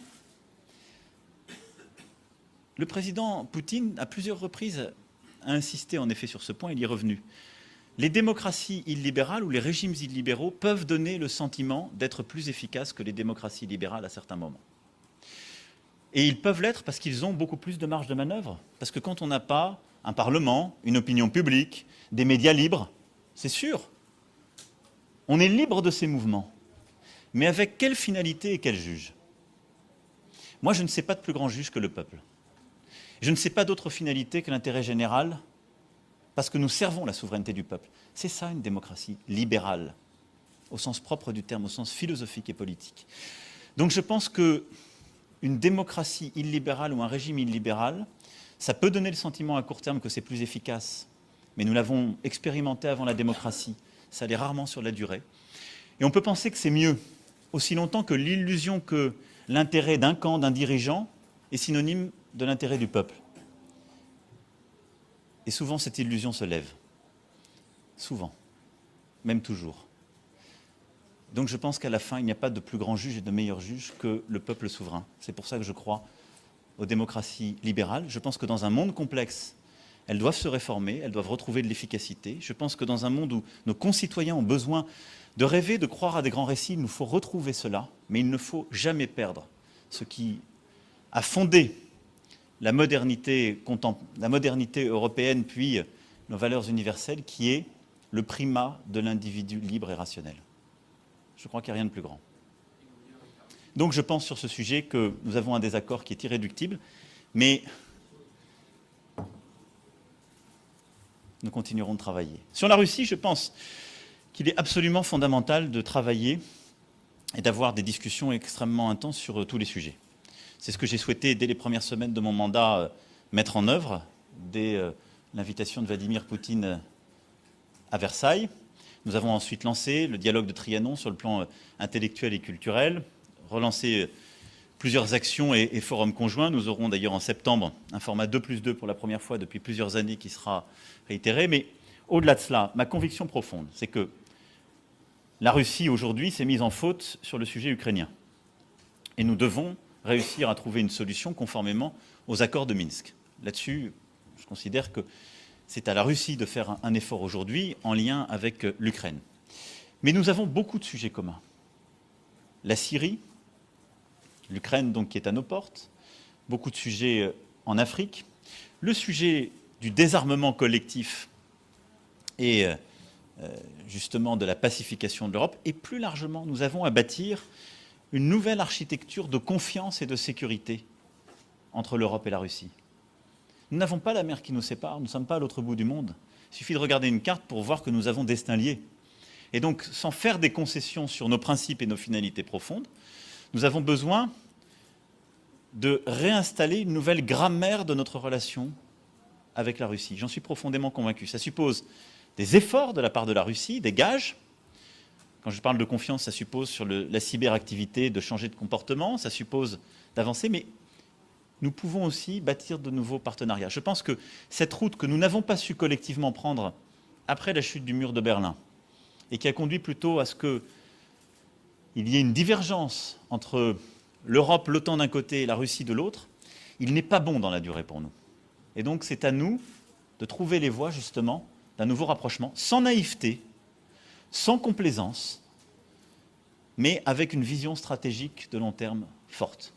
Le président Poutine, à plusieurs reprises, a insisté en effet sur ce point, il y est revenu. Les démocraties illibérales ou les régimes illibéraux peuvent donner le sentiment d'être plus efficaces que les démocraties libérales à certains moments. Et ils peuvent l'être parce qu'ils ont beaucoup plus de marge de manœuvre. Parce que quand on n'a pas un parlement, une opinion publique, des médias libres, c'est sûr On est libre de ces mouvements. Mais avec quelle finalité et quel juge? Moi, je ne sais pas de plus grand juge que le peuple. Je ne sais pas d'autre finalité que l'intérêt général, parce que nous servons la souveraineté du peuple. C'est ça une démocratie libérale, au sens propre du terme, au sens philosophique et politique. Donc je pense qu'une démocratie illibérale ou un régime illibéral, ça peut donner le sentiment à court terme que c'est plus efficace, mais nous l'avons expérimenté avant la démocratie, ça l'est rarement sur la durée. Et on peut penser que c'est mieux, aussi longtemps que l'illusion que l'intérêt d'un camp, d'un dirigeant, est synonyme de l'intérêt du peuple. Et souvent, cette illusion se lève. Souvent. Même toujours. Donc je pense qu'à la fin, il n'y a pas de plus grand juge et de meilleur juge que le peuple souverain. C'est pour ça que je crois aux démocraties libérales. Je pense que dans un monde complexe, elles doivent se réformer, elles doivent retrouver de l'efficacité. Je pense que dans un monde où nos concitoyens ont besoin de rêver, de croire à des grands récits, il nous faut retrouver cela, mais il ne faut jamais perdre ce qui a fondé la modernité européenne, puis nos valeurs universelles, qui est le primat de l'individu libre et rationnel. Je crois qu'il n'y a rien de plus grand. Donc je pense sur ce sujet que nous avons un désaccord qui est irréductible, mais nous continuerons de travailler. Sur la Russie, je pense qu'il est absolument fondamental de travailler et d'avoir des discussions extrêmement intenses sur tous les sujets. C'est ce que j'ai souhaité, dès les premières semaines de mon mandat, mettre en œuvre, dès l'invitation de Vladimir Poutine à Versailles. Nous avons ensuite lancé le dialogue de Trianon sur le plan intellectuel et culturel, relancé plusieurs actions et forums conjoints. Nous aurons d'ailleurs en septembre un format 2+2 pour la première fois depuis plusieurs années qui sera réitéré. Mais au-delà de cela, ma conviction profonde, c'est que la Russie aujourd'hui s'est mise en faute sur le sujet ukrainien. Et nous devons réussir à trouver une solution conformément aux accords de Minsk. Là-dessus, je considère que c'est à la Russie de faire un effort aujourd'hui en lien avec l'Ukraine. Mais nous avons beaucoup de sujets communs. La Syrie, l'Ukraine donc qui est à nos portes, beaucoup de sujets en Afrique, le sujet du désarmement collectif et justement de la pacification de l'Europe, et plus largement, nous avons à bâtir une nouvelle architecture de confiance et de sécurité entre l'Europe et la Russie. Nous n'avons pas la mer qui nous sépare, nous ne sommes pas à l'autre bout du monde. Il suffit de regarder une carte pour voir que nous avons destin lié. Et donc, sans faire des concessions sur nos principes et nos finalités profondes, nous avons besoin de réinstaller une nouvelle grammaire de notre relation avec la Russie. J'en suis profondément convaincu. Ça suppose des efforts de la part de la Russie, des gages. Quand je parle de confiance, ça suppose sur la cyberactivité de changer de comportement, ça suppose d'avancer, mais nous pouvons aussi bâtir de nouveaux partenariats. Je pense que cette route que nous n'avons pas su collectivement prendre après la chute du mur de Berlin, et qui a conduit plutôt à ce qu'il y ait une divergence entre l'Europe, l'OTAN d'un côté et la Russie de l'autre, il n'est pas bon dans la durée pour nous. Et donc c'est à nous de trouver les voies justement d'un nouveau rapprochement, sans naïveté, sans complaisance, mais avec une vision stratégique de long terme forte.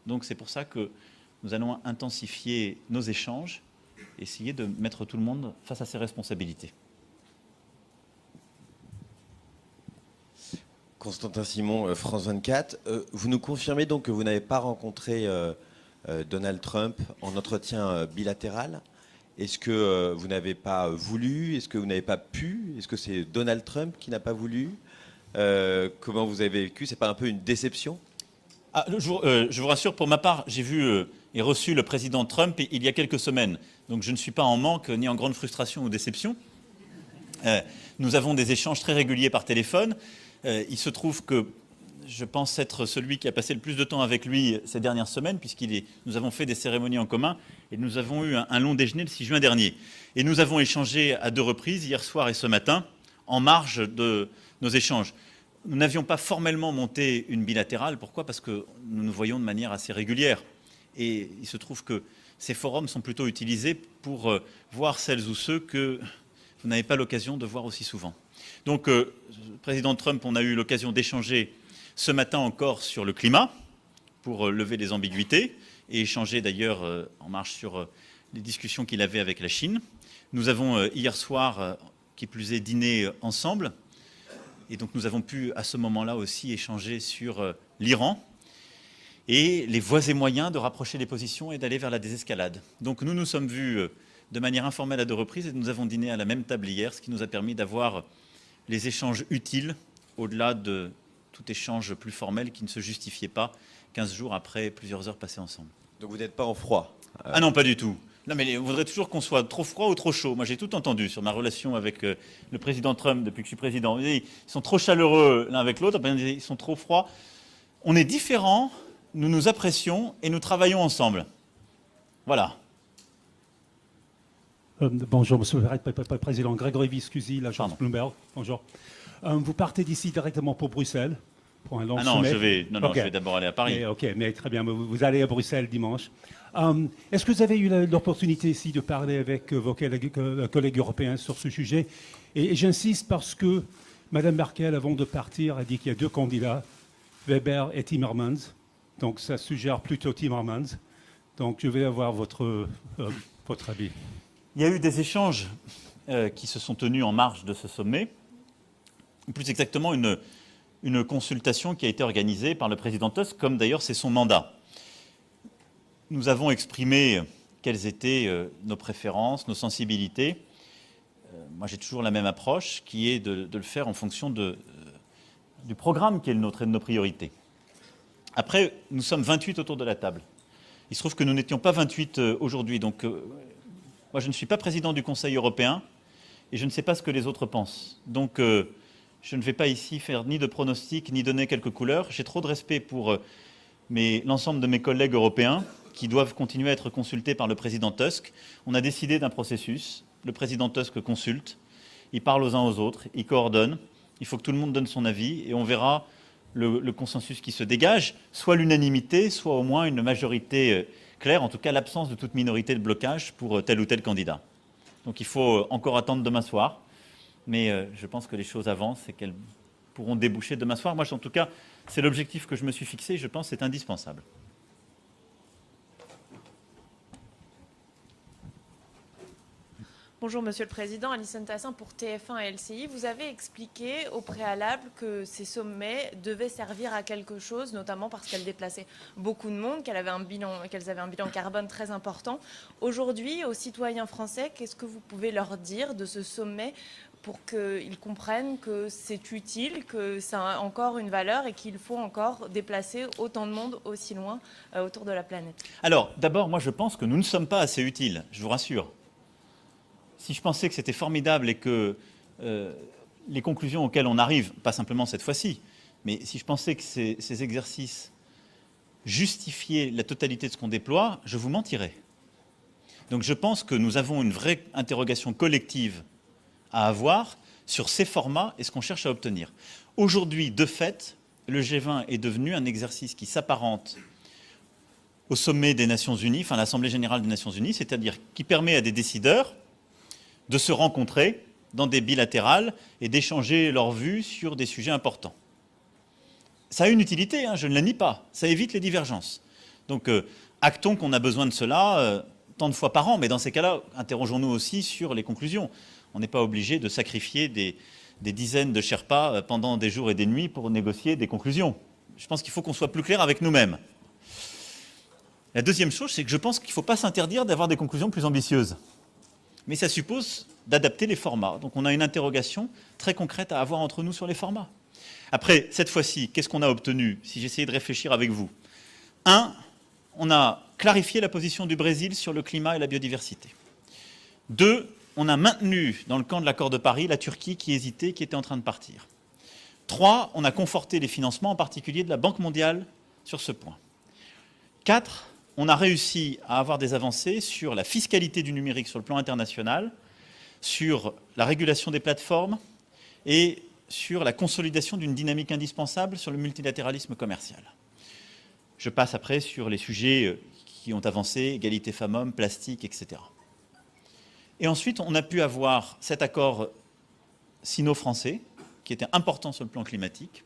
Donc c'est pour ça que nous allons intensifier nos échanges, essayer de mettre tout le monde face à ses responsabilités. Constantin Simon, France 24. Vous nous confirmez donc que vous n'avez pas rencontré Donald Trump en entretien bilatéral? Est-ce que vous n'avez pas voulu? Est-ce que vous n'avez pas pu? Est-ce que c'est Donald Trump qui n'a pas voulu? Comment vous avez vécu? C'est pas un peu une déception? Je vous rassure, pour ma part, j'ai vu et reçu le président Trump il y a quelques semaines. Donc je ne suis pas en manque ni en grande frustration ou déception. Nous avons des échanges très réguliers par téléphone. Il se trouve que je pense être celui qui a passé le plus de temps avec lui ces dernières semaines, nous avons fait des cérémonies en commun et nous avons eu un long déjeuner le 6 juin dernier. Et nous avons échangé à 2 reprises, hier soir et ce matin, en marge de nos échanges. Nous n'avions pas formellement monté une bilatérale. Pourquoi? Parce que nous nous voyons de manière assez régulière. Et il se trouve que ces forums sont plutôt utilisés pour voir celles ou ceux que vous n'avez pas l'occasion de voir aussi souvent. Donc, président Trump, on a eu l'occasion d'échanger ce matin encore sur le climat, pour lever les ambiguïtés, et échanger d'ailleurs en marche sur les discussions qu'il avait avec la Chine. Nous avons hier soir, qui plus est, dîné ensemble. Et donc nous avons pu à ce moment-là aussi échanger sur l'Iran et les voies et moyens de rapprocher les positions et d'aller vers la désescalade. Donc nous nous sommes vus de manière informelle à 2 reprises et nous avons dîné à la même table hier, ce qui nous a permis d'avoir les échanges utiles au-delà de tout échange plus formel qui ne se justifiait pas 15 jours après plusieurs heures passées ensemble. Donc vous n'êtes pas en froid? Ah non, pas du tout. Non, mais on voudrait toujours qu'on soit trop froid ou trop chaud. Moi, j'ai tout entendu sur ma relation avec le président Trump depuis que je suis président. Ils sont trop chaleureux l'un avec l'autre, ils sont trop froids. On est différents, nous nous apprécions et nous travaillons ensemble. Voilà. Bonjour, Monsieur le Président. Grégory Viscusi, l'agence Bloomberg. Bonjour. Vous partez d'ici directement pour Bruxelles pour un long sommet. Je vais d'abord aller à Paris. Mais très bien. Vous allez à Bruxelles dimanche. Est-ce que vous avez eu l'opportunité ici de parler avec vos collègues européens sur ce sujet? Et j'insiste parce que Mme Merkel, avant de partir, a dit qu'il y a 2 candidats, Weber et Timmermans. Donc ça suggère plutôt Timmermans. Donc je vais avoir votre avis. Il y a eu des échanges qui se sont tenus en marge de ce sommet. Plus exactement, une consultation qui a été organisée par le président Tusk, comme d'ailleurs c'est son mandat. Nous avons exprimé quelles étaient nos préférences, nos sensibilités. Moi, j'ai toujours la même approche, qui est de le faire en fonction du programme qui est le nôtre et de nos priorités. Après, nous sommes 28 autour de la table. Il se trouve que nous n'étions pas 28 aujourd'hui. Donc, moi, je ne suis pas président du Conseil européen et je ne sais pas ce que les autres pensent. Donc, je ne vais pas ici faire ni de pronostics, ni donner quelques couleurs. J'ai trop de respect pour l'ensemble de mes collègues européens qui doivent continuer à être consultés par le président Tusk. On a décidé d'un processus. Le président Tusk consulte, il parle aux uns aux autres, il coordonne. Il faut que tout le monde donne son avis et on verra le consensus qui se dégage, soit l'unanimité, soit au moins une majorité claire, en tout cas l'absence de toute minorité de blocage pour tel ou tel candidat. Donc il faut encore attendre demain soir, mais je pense que les choses avancent et qu'elles pourront déboucher demain soir. Moi, en tout cas, c'est l'objectif que je me suis fixé et je pense que c'est indispensable. Bonjour Monsieur le Président, Alison Tassin pour TF1 et LCI. Vous avez expliqué au préalable que ces sommets devaient servir à quelque chose, notamment parce qu'elles déplaçaient beaucoup de monde, qu'elles avaient un bilan carbone très important. Aujourd'hui, aux citoyens français, qu'est-ce que vous pouvez leur dire de ce sommet pour qu'ils comprennent que c'est utile, que ça a encore une valeur et qu'il faut encore déplacer autant de monde aussi loin autour de la planète? Alors, d'abord, moi je pense que nous ne sommes pas assez utiles, je vous rassure. Si je pensais que c'était formidable et que les conclusions auxquelles on arrive, pas simplement cette fois-ci, mais si je pensais que ces exercices justifiaient la totalité de ce qu'on déploie, je vous mentirais. Donc je pense que nous avons une vraie interrogation collective à avoir sur ces formats et ce qu'on cherche à obtenir. Aujourd'hui, de fait, le G20 est devenu un exercice qui s'apparente au sommet des Nations Unies, enfin l'Assemblée Générale des Nations Unies, c'est-à-dire qui permet à des décideurs de se rencontrer dans des bilatérales et d'échanger leurs vues sur des sujets importants. Ça a une utilité, je ne la nie pas, ça évite les divergences. Donc actons qu'on a besoin de cela tant de fois par an, mais dans ces cas-là, interrogeons-nous aussi sur les conclusions. On n'est pas obligé de sacrifier des dizaines de Sherpas pendant des jours et des nuits pour négocier des conclusions. Je pense qu'il faut qu'on soit plus clair avec nous-mêmes. La deuxième chose, c'est que je pense qu'il ne faut pas s'interdire d'avoir des conclusions plus ambitieuses. Mais ça suppose d'adapter les formats. Donc on a une interrogation très concrète à avoir entre nous sur les formats. Après, cette fois-ci, qu'est-ce qu'on a obtenu, si j'essayais de réfléchir avec vous? 1, on a clarifié la position du Brésil sur le climat et la biodiversité. 2, on a maintenu dans le camp de l'accord de Paris la Turquie qui hésitait, qui était en train de partir. 3, on a conforté les financements, en particulier de la Banque mondiale, sur ce point. 4, on a réussi à avoir des avancées sur la fiscalité du numérique sur le plan international, sur la régulation des plateformes et sur la consolidation d'une dynamique indispensable sur le multilatéralisme commercial. Je passe après sur les sujets qui ont avancé, égalité femmes-hommes, plastique, etc. Et ensuite, on a pu avoir cet accord sino-français, qui était important sur le plan climatique,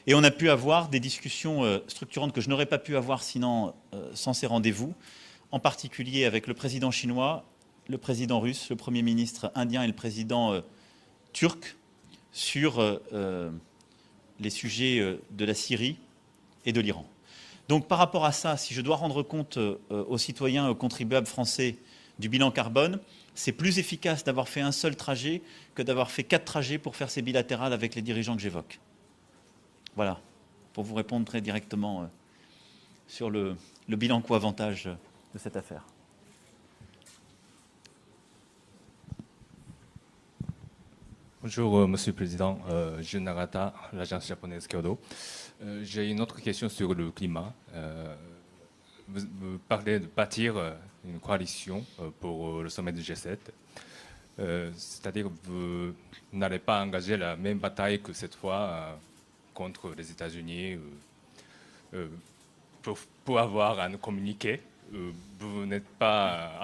et on a pu avoir des discussions structurantes que je n'aurais pas pu avoir sinon sans ces rendez-vous, en particulier avec le président chinois, le président russe, le Premier ministre indien et le président turc, sur les sujets de la Syrie et de l'Iran. Donc par rapport à ça, si je dois rendre compte aux citoyens, aux contribuables français du bilan carbone, c'est plus efficace d'avoir fait un seul trajet que d'avoir fait 4 trajets pour faire ces bilatérales avec les dirigeants que j'évoque. Voilà, pour vous répondre très directement sur le bilan coût-avantage de cette affaire. Bonjour, Monsieur le Président. Je Nagata, l'agence japonaise Kyodo. J'ai une autre question sur le climat. Vous parlez de bâtir une coalition pour le sommet du G7. C'est-à-dire que vous n'allez pas engager la même bataille que cette fois contre les États-Unis pour avoir un communiqué. Vous n'êtes pas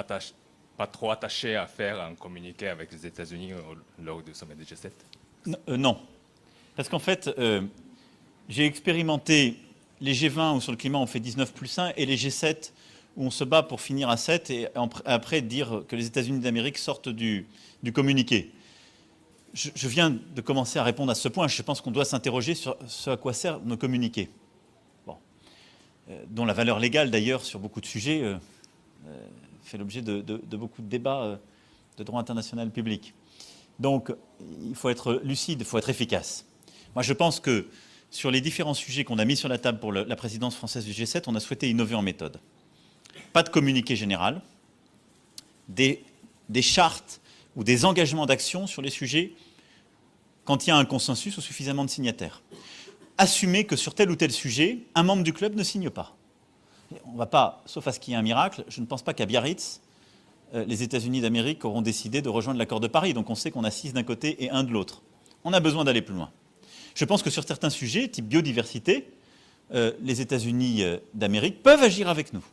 trop attaché à faire un communiqué avec les États-Unis lors du sommet du G7 ? Non. Parce qu'en fait, j'ai expérimenté les G20 où sur le climat on fait 19+1 et les G7 où on se bat pour finir à 7 et après dire que les États-Unis d'Amérique sortent du communiqué. Je viens de commencer à répondre à ce point. Je pense qu'on doit s'interroger sur ce à quoi servent nos communiqués. Bon. Dont la valeur légale d'ailleurs sur beaucoup de sujets fait l'objet de beaucoup de débats de droit international public. Donc il faut être lucide, il faut être efficace. Moi je pense que sur les différents sujets qu'on a mis sur la table pour la présidence française du G7, on a souhaité innover en méthode. Pas de communiqué général, des chartes ou des engagements d'action sur les sujets quand il y a un consensus ou suffisamment de signataires. Assumer que sur tel ou tel sujet, un membre du club ne signe pas. On ne va pas, sauf à ce qu'il y ait un miracle, je ne pense pas qu'à Biarritz, les États-Unis d'Amérique auront décidé de rejoindre l'accord de Paris. Donc on sait qu'on a 6 d'un côté et 1 de l'autre. On a besoin d'aller plus loin. Je pense que sur certains sujets, type biodiversité, les États-Unis d'Amérique peuvent agir avec nous.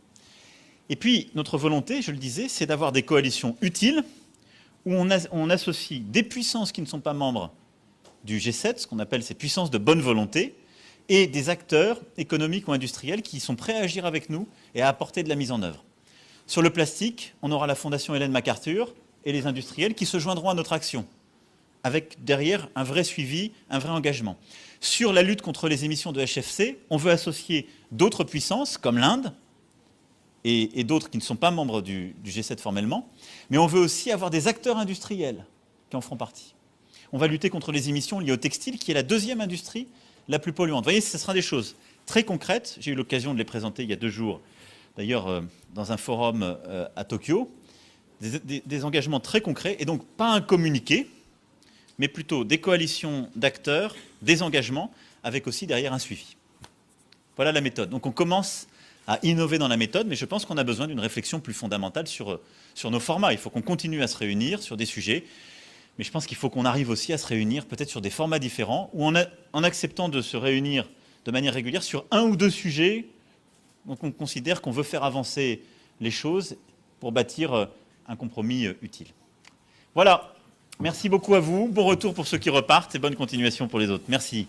Et puis, notre volonté, je le disais, c'est d'avoir des coalitions utiles où on associe des puissances qui ne sont pas membres du G7, ce qu'on appelle ces puissances de bonne volonté, et des acteurs économiques ou industriels qui sont prêts à agir avec nous et à apporter de la mise en œuvre. Sur le plastique, on aura la Fondation Ellen MacArthur et les industriels qui se joindront à notre action, avec derrière un vrai suivi, un vrai engagement. Sur la lutte contre les émissions de HFC, on veut associer d'autres puissances, comme l'Inde, et d'autres qui ne sont pas membres du G7 formellement, mais on veut aussi avoir des acteurs industriels qui en feront partie. On va lutter contre les émissions liées au textile, qui est la deuxième industrie la plus polluante. Vous voyez, ce sera des choses très concrètes. J'ai eu l'occasion de les présenter il y a 2 jours, d'ailleurs dans un forum à Tokyo. Des engagements très concrets, et donc pas un communiqué, mais plutôt des coalitions d'acteurs, des engagements, avec aussi derrière un suivi. Voilà la méthode. Donc on commence à innover dans la méthode, mais je pense qu'on a besoin d'une réflexion plus fondamentale sur nos formats. Il faut qu'on continue à se réunir sur des sujets, mais je pense qu'il faut qu'on arrive aussi à se réunir peut-être sur des formats différents, ou en acceptant de se réunir de manière régulière sur 1 ou 2 sujets, donc on considère qu'on veut faire avancer les choses pour bâtir un compromis utile. Voilà. Merci beaucoup à vous. Bon retour pour ceux qui repartent et bonne continuation pour les autres. Merci.